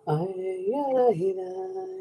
Ay, ay, ay, ay.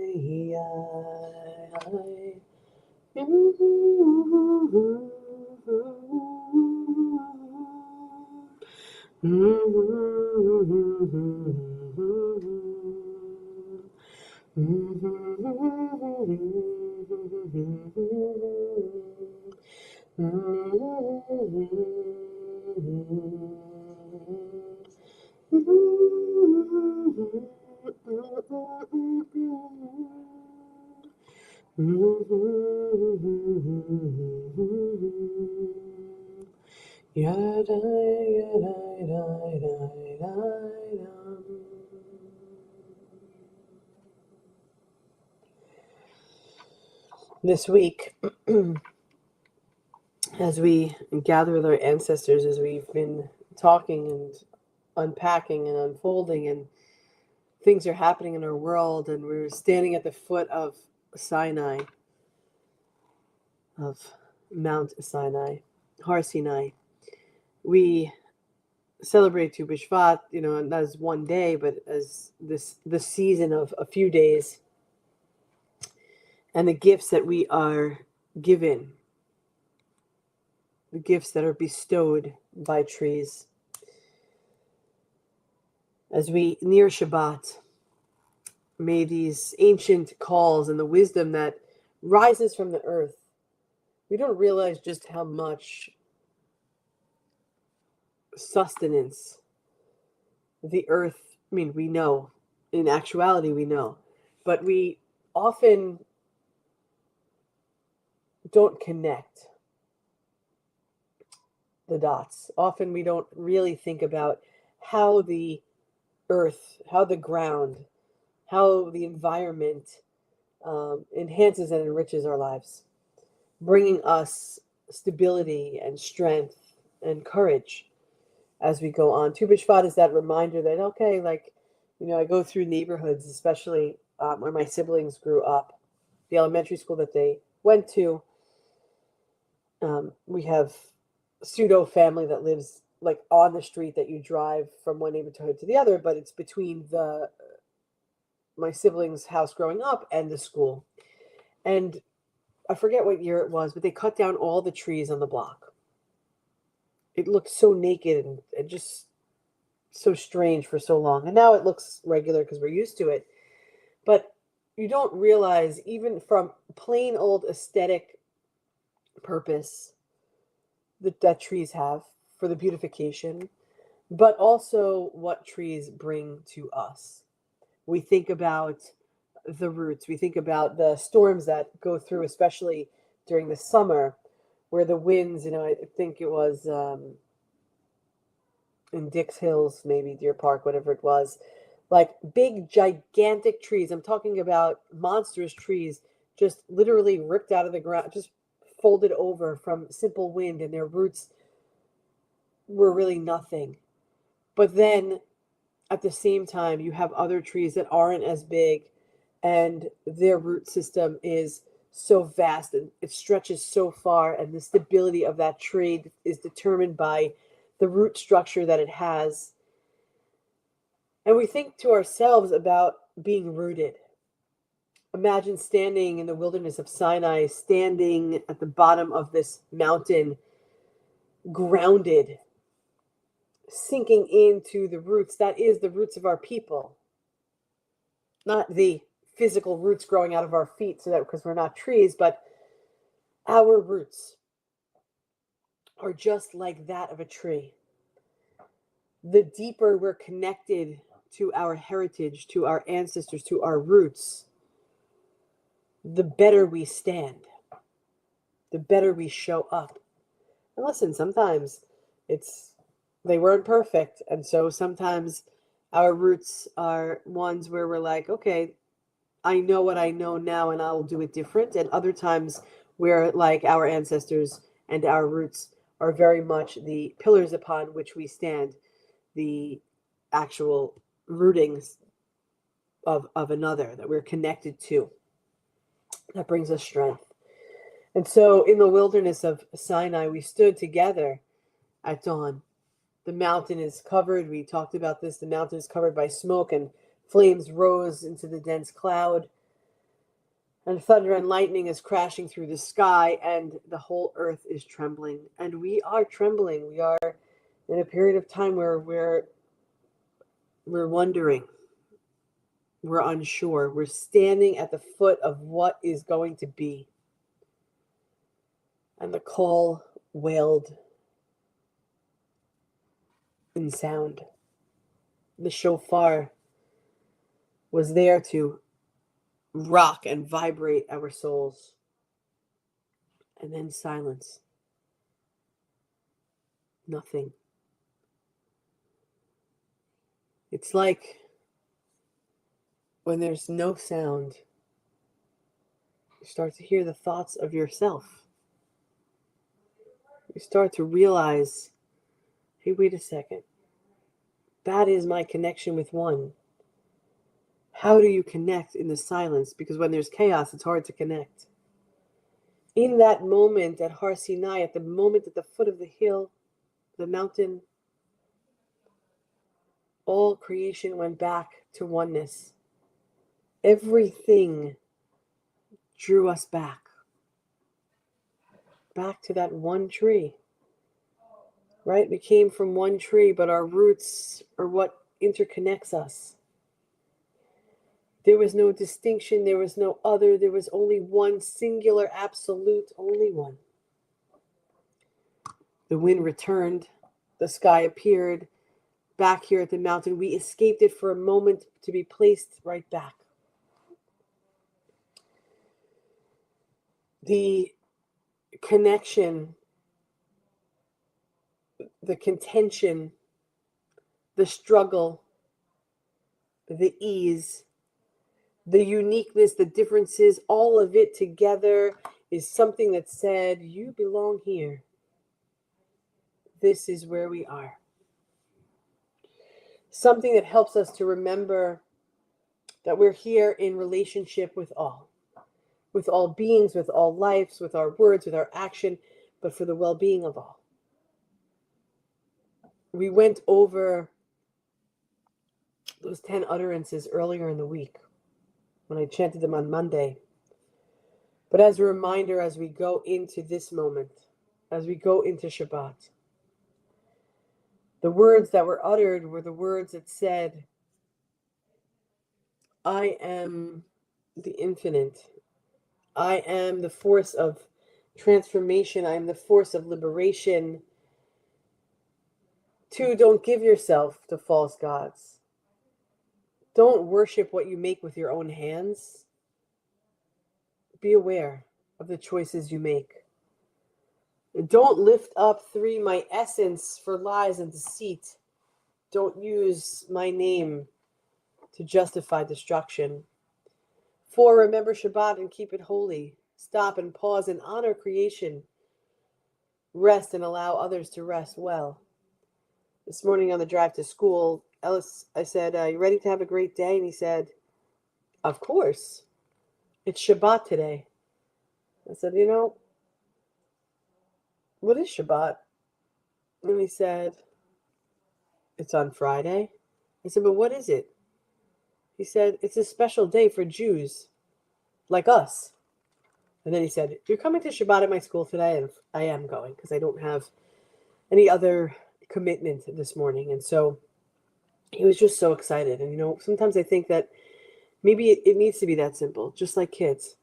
Yada, yada, yada, yada, yada. This week, as we gather with our ancestors, as we've been talking and unpacking and unfolding, and things are happening in our world, and we're standing at the foot of Sinai, of Mount Sinai, Har Sinai. We celebrate Tu B'Shvat, not as one day, but as this season of a few days, and the gifts that we are given, the gifts that are bestowed by trees. As we near Shabbat, may these ancient calls and the wisdom that rises from the earth, we don't realize just how much sustenance the earth, we know, in actuality we know, but we often don't connect the dots. Often we don't really think about how the earth, how the ground, how the environment enhances and enriches our lives, bringing us stability and strength and courage as we go on. Tu B'Shvat is that reminder that, okay, I go through neighborhoods, especially where my siblings grew up, the elementary school that they went to. We have pseudo family that lives like on the street that you drive from one neighborhood to the other, but it's between my siblings' house growing up and the school. And I forget what year it was, but they cut down all the trees on the block. It looked so naked and just so strange for so long. And now it looks regular because we're used to it. But you don't realize, even from plain old aesthetic purpose, that trees have for the beautification, but also what trees bring to us. We think about the roots. We think about the storms that go through, especially during the summer, where the winds, I think it was in Dix Hills, maybe Deer Park, whatever it was, like big, gigantic trees. I'm talking about monstrous trees, just literally ripped out of the ground, just folded over from simple wind, and their roots were really nothing. But then at the same time, you have other trees that aren't as big, and their root system is so vast and it stretches so far, and the stability of that tree is determined by the root structure that it has. And we think to ourselves about being rooted. Imagine standing in the wilderness of Sinai, standing at the bottom of this mountain, grounded, sinking into the roots. That is the roots of our people, not the physical roots growing out of our feet, so that because we're not trees, but our roots are just like that of a tree. The deeper we're connected to our heritage, to our ancestors, to our roots, the better we stand, the better we show up. And listen, sometimes they weren't perfect, and so sometimes our roots are ones where we're like, okay, I know what I know now and I'll do it different. And other times where, like, our ancestors and our roots are very much the pillars upon which we stand, the actual rootings of another that we're connected to. That brings us strength. And so in the wilderness of Sinai, we stood together at dawn. The mountain is covered, we talked about this, the mountain is covered by smoke and Flames rose into the dense cloud, and thunder and lightning is crashing through the sky, and the whole earth is trembling. And we are trembling. We are in a period of time where we're wondering. We're unsure. We're standing at the foot of what is going to be. And the call wailed in sound. The shofar was there to rock and vibrate our souls. And then silence. Nothing. It's like when there's no sound, you start to hear the thoughts of yourself. You start to realize, hey, wait a second. That is my connection with one. How do you connect in the silence? Because when there's chaos, it's hard to connect. In that moment at Har Sinai, at the moment at the foot of the hill, the mountain, all creation went back to oneness. Everything drew us back to that one tree, right? We came from one tree, but our roots are what interconnects us. There was no distinction, there was no other, there was only one singular, absolute, only one. The wind returned, the sky appeared back here at the mountain. We escaped it for a moment to be placed right back. The connection, the contention, the struggle, the ease, the uniqueness, the differences, all of it together is something that said, you belong here. This is where we are. Something that helps us to remember that we're here in relationship with all beings, with all lives, with our words, with our action, but for the well-being of all. We went over those 10 utterances earlier in the week when I chanted them on Monday. But as a reminder, as we go into this moment, as we go into Shabbat, the words that were uttered were the words that said, I am the infinite. I am the force of transformation. I am the force of liberation. 2, don't give yourself to false gods. Don't worship what you make with your own hands. Be aware of the choices you make. Don't lift up 3, my essence for lies and deceit. Don't use my name to justify destruction. 4, remember Shabbat and keep it holy. Stop and pause and honor creation. Rest and allow others to rest well. This morning on the drive to school, Ellis, I said, you ready to have a great day? And he said, of course. It's Shabbat today. I said, what is Shabbat? And he said, it's on Friday. I said, but what is it? He said, it's a special day for Jews like us. And then he said, you're coming to Shabbat at my school today? And I am going because I don't have any other commitment this morning. And so he was just so excited. And, sometimes I think that maybe it needs to be that simple, just like kids.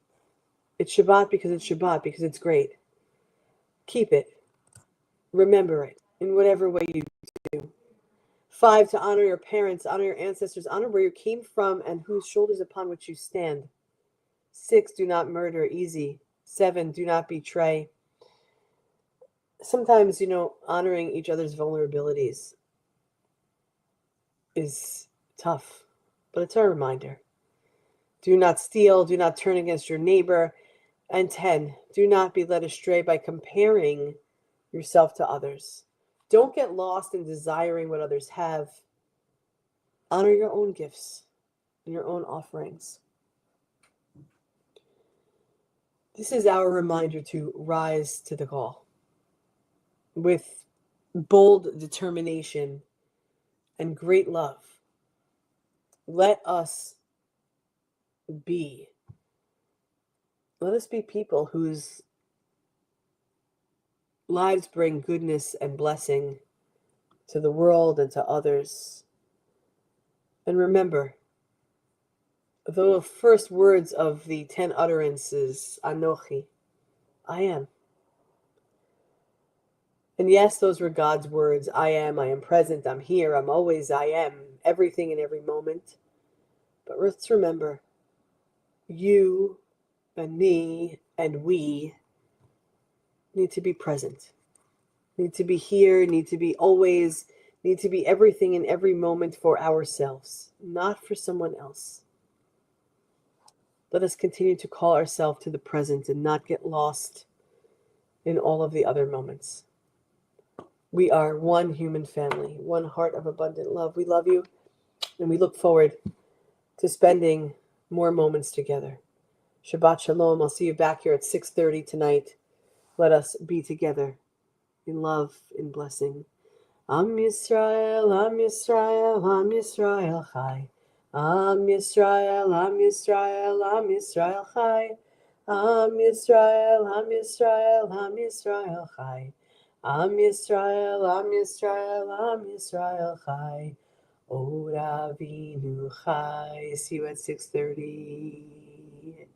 It's Shabbat because it's great. Keep it. Remember it in whatever way you do. 5, to honor your parents, honor your ancestors, honor where you came from and whose shoulders upon which you stand. 6, do not murder. Easy. 7, do not betray. Sometimes, honoring each other's vulnerabilities is tough, but it's a reminder. Do not steal. Do not turn against your neighbor. And 10, do not be led astray by comparing yourself to others. Don't get lost in desiring what others have. Honor your own gifts and your own offerings. This is our reminder to rise to the call with bold determination and great love. Let us be. Let us be people whose lives bring goodness and blessing to the world and to others. And remember, the first words of the 10 utterances, Anochi, I am. And yes, those were God's words. I am present, I'm here, I'm always, I am, everything in every moment. But let's remember, you and me and we need to be present, need to be here, need to be always, need to be everything in every moment for ourselves, not for someone else. Let us continue to call ourselves to the present and not get lost in all of the other moments. We are one human family, one heart of abundant love. We love you, and we look forward to spending more moments together. Shabbat Shalom. I'll see you back here at 6:30 tonight. Let us be together in love, in blessing. Am Yisrael, Am Yisrael, Am Yisrael Chai. Am Yisrael, Am Yisrael, Am Yisrael Chai. Am Yisrael, Am Yisrael, Am Yisrael Chai. Am Yisrael, Am Yisrael, Am Yisrael Chai. Od Avinu Chai. See you at 6:30.